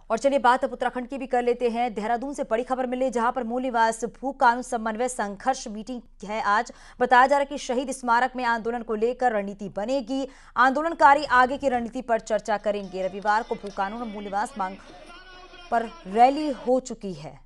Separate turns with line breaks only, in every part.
और चलिए बात अब उत्तराखंड की भी कर लेते हैं। देहरादून से बड़ी खबर मिली, जहां पर मूल निवास भू कानून समन्वय संघर्ष मीटिंग है आज। बताया जा रहा है कि शहीद स्मारक में आंदोलन को लेकर रणनीति बनेगी। आंदोलनकारी आगे की रणनीति पर चर्चा करेंगे। रविवार को भू कानून और मूल निवास मांग पर रैली हो चुकी है,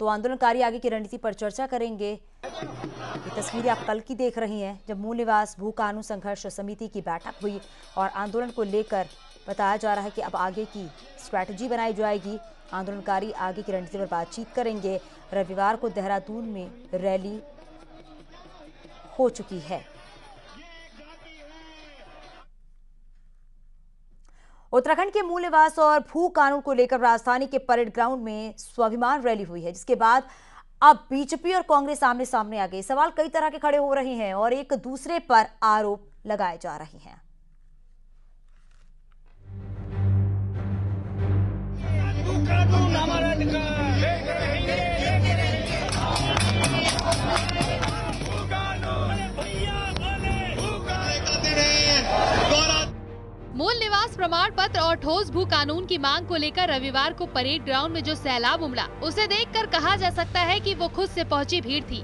तो आंदोलनकारी आगे की रणनीति पर चर्चा करेंगे। ये तस्वीरें आप कल की देख रही हैं, जब मूल निवास भू कानून संघर्ष समिति की बैठक हुई और आंदोलन को लेकर बताया जा रहा है कि अब आगे की स्ट्रैटेजी बनाई जाएगी। आंदोलनकारी आगे की रणनीति पर बातचीत करेंगे। रविवार को देहरादून में रैली हो चुकी है। उत्तराखंड के मूल निवास और भू कानून को लेकर राजधानी के परेड ग्राउंड में स्वाभिमान रैली हुई है, जिसके बाद अब बीजेपी और कांग्रेस आमने सामने आ गई। सवाल कई तरह के खड़े हो रहे हैं और एक दूसरे पर आरोप लगाए जा रहे हैं।
मूल निवास प्रमाण पत्र और ठोस भू कानून की मांग को लेकर रविवार को परेड ग्राउंड में जो सैलाब उमड़ा, उसे देखकर कहा जा सकता है कि वो खुद से पहुंची भीड़ थी।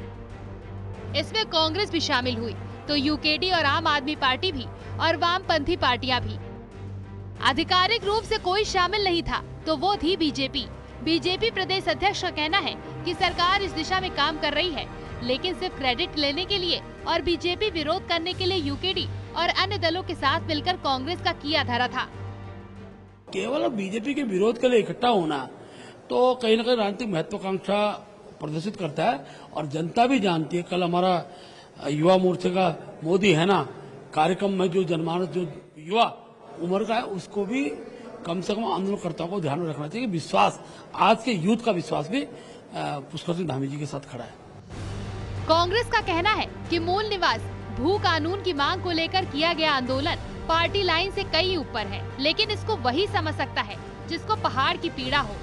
इसमें कांग्रेस भी शामिल हुई, तो यूकेडी और आम आदमी पार्टी भी और वामपंथी पार्टियां भी। आधिकारिक रूप से कोई शामिल नहीं था, तो वो थी बीजेपी। बीजेपी प्रदेश अध्यक्ष का कहना है कि सरकार इस दिशा में काम कर रही है, लेकिन सिर्फ क्रेडिट लेने के लिए और बीजेपी विरोध करने के लिए यूकेडी और अन्य दलों के साथ मिलकर कांग्रेस का किया धरा था।
केवल बीजेपी के विरोध के लिए इकट्ठा होना तो कहीं न कहीं राजनीतिक महत्वाकांक्षा प्रदर्शित करता है, और जनता भी जानती है। कल हमारा युवा मोर्चे का मोदी है ना कार्यक्रम में जो जनमानस, जो युवा उम्र का है, उसको भी कम से कम आंदोलनकर्ताओं को ध्यान में रखना चाहिए। विश्वास, आज के यूथ का विश्वास भी पुष्कर सिंह धामी जी के साथ खड़ा है।
कांग्रेस का कहना है कि मूल निवास भू कानून की मांग को लेकर किया गया आंदोलन पार्टी लाइन से कई ऊपर है, लेकिन इसको वही समझ सकता है जिसको पहाड़ की पीड़ा हो।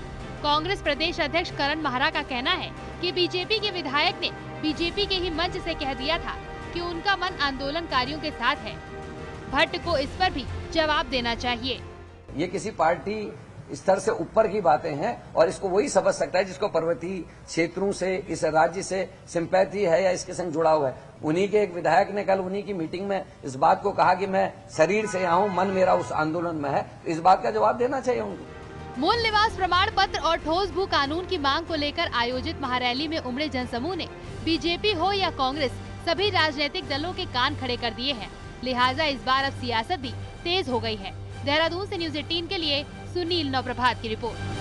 कांग्रेस प्रदेश अध्यक्ष करण माहरा का कहना है कि बीजेपी के विधायक ने बीजेपी के ही मंच से कह दिया था कि उनका मन आंदोलनकारियों के साथ है। भट्ट को इस पर भी जवाब देना चाहिए।
ये किसी पार्टी स्तर से ऊपर की बातें हैं, और इसको वही समझ सकता है जिसको पर्वतीय क्षेत्रों से, इस राज्य से सिंपैथी है या इसके संग जुड़ा हुआ है। उन्हीं के एक विधायक ने कल उन्हीं की मीटिंग में इस बात को कहा कि मैं शरीर से यहाँ हूँ, मन मेरा उस आंदोलन में है। तो इस बात का जवाब देना चाहिए उनको।
मूल निवास प्रमाण पत्र और ठोस भू कानून की मांग को लेकर आयोजित महारैली में उमड़े जनसमूह ने बीजेपी हो या कांग्रेस, सभी राजनीतिक दलों के कान खड़े कर दिए हैं। लिहाजा इस बार अब सियासत भी तेज हो गई है। देहरादून से न्यूज़ 18 के लिए सुनील नवप्रभात की रिपोर्ट।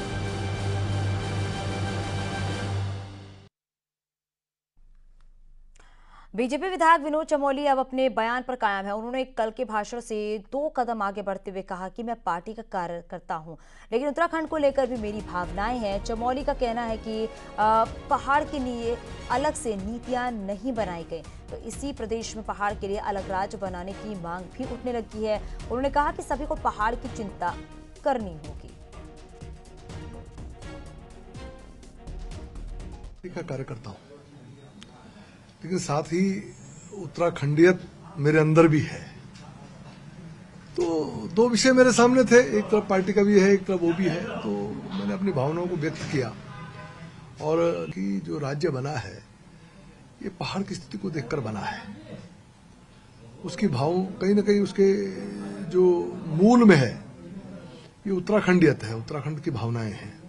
बीजेपी विधायक विनोद चमोली अब अपने बयान पर कायम है। उन्होंने कल के भाषण से 2 कदम आगे बढ़ते हुए कहा कि मैं पार्टी का कार्यकर्ता हूं, लेकिन उत्तराखंड को लेकर भी मेरी भावनाएं हैं। चमोली का कहना है कि पहाड़ के लिए अलग से नीतियां नहीं बनाई गई, तो इसी प्रदेश में पहाड़ के लिए अलग राज्य बनाने की मांग भी उठने लगी है। उन्होंने कहा कि सभी को पहाड़ की चिंता करनी होगी।
कार्यकर्ता हूं, लेकिन साथ ही उत्तराखंडियत मेरे अंदर भी है। तो 2 विषय मेरे सामने थे, एक तरफ पार्टी का भी है, एक तरफ वो भी है। तो मैंने अपनी भावनाओं को व्यक्त किया, और कि जो राज्य बना है ये पहाड़ की स्थिति को देखकर बना है। उसकी भाव कहीं ना कहीं उसके जो मूल में है ये उत्तराखंडियत है, उत्तराखंड की भावनाएं हैं।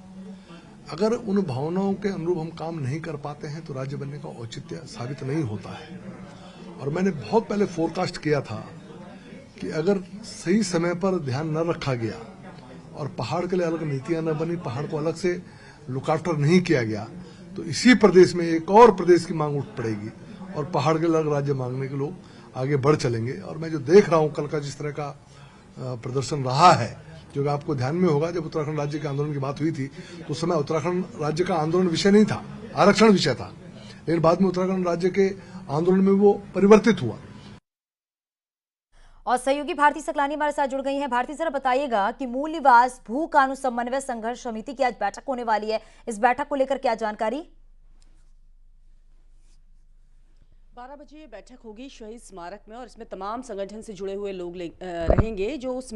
अगर उन भावनाओं के अनुरूप हम काम नहीं कर पाते हैं तो राज्य बनने का औचित्य साबित नहीं होता है। और मैंने बहुत पहले फोरकास्ट किया था कि अगर सही समय पर ध्यान न रखा गया और पहाड़ के लिए अलग नीतियां न बनी, पहाड़ को अलग से लुक आफ्टर नहीं किया गया, तो इसी प्रदेश में एक और प्रदेश की मांग उठ पड़ेगी और पहाड़ के अलग राज्य मांगने के लोग आगे बढ़ चलेंगे। और मैं जो देख रहा हूं कल का जिस तरह का प्रदर्शन रहा है, जो आपको ध्यान में होगा, जब उत्तराखंड राज्य के आंदोलन की बात हुई थी तो उस समय उत्तराखंड राज्य का आंदोलन विषय नहीं था, आरक्षण विषय था, लेकिन बाद में उत्तराखंड राज्य के आंदोलन में वो परिवर्तित हुआ।
और सहयोगी भारती सकलानी हमारे साथ जुड़ गई हैं। भारती, जरा बताइएगा कि मूल निवास भू कानून समन्वय संघर्ष समिति की आज बैठक होने वाली है, इस बैठक को लेकर क्या जानकारी?
12 बजे ये बैठक होगी शहीद स्मारक में और इसमें तमाम संगठन से जुड़े हुए लोग रहेंगे जो उस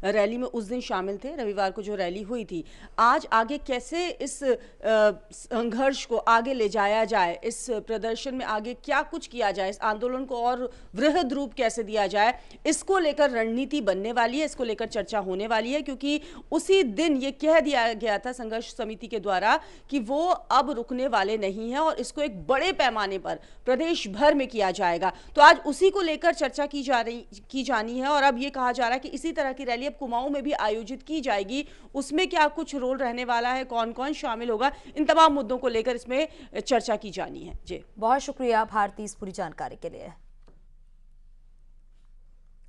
रैली में उस दिन शामिल थे। रविवार को जो रैली हुई थी, आज आगे कैसे इस संघर्ष को आगे ले जाया जाए, इस प्रदर्शन में आगे क्या कुछ किया जाए, इस आंदोलन को और वृहद रूप कैसे दिया जाए, इसको लेकर रणनीति बनने वाली है, इसको लेकर चर्चा होने वाली है। क्योंकि उसी दिन ये कह दिया गया था संघर्ष समिति के द्वारा कि वो अब रुकने वाले नहीं है और इसको एक बड़े पैमाने पर प्रदेश भर में किया जाएगा। तो आज उसी को लेकर चर्चा की जानी है और अब ये कहा जा रहा है कि इसी तरह की रैली अब कुमाऊं में भी आयोजित की जाएगी। उसमें क्या कुछ रोल रहने वाला है, कौन कौन शामिल होगा, इन तमाम मुद्दों को लेकर इसमें चर्चा की जानी है। जी
बहुत शुक्रिया भारती इस पूरी जानकारी के लिए।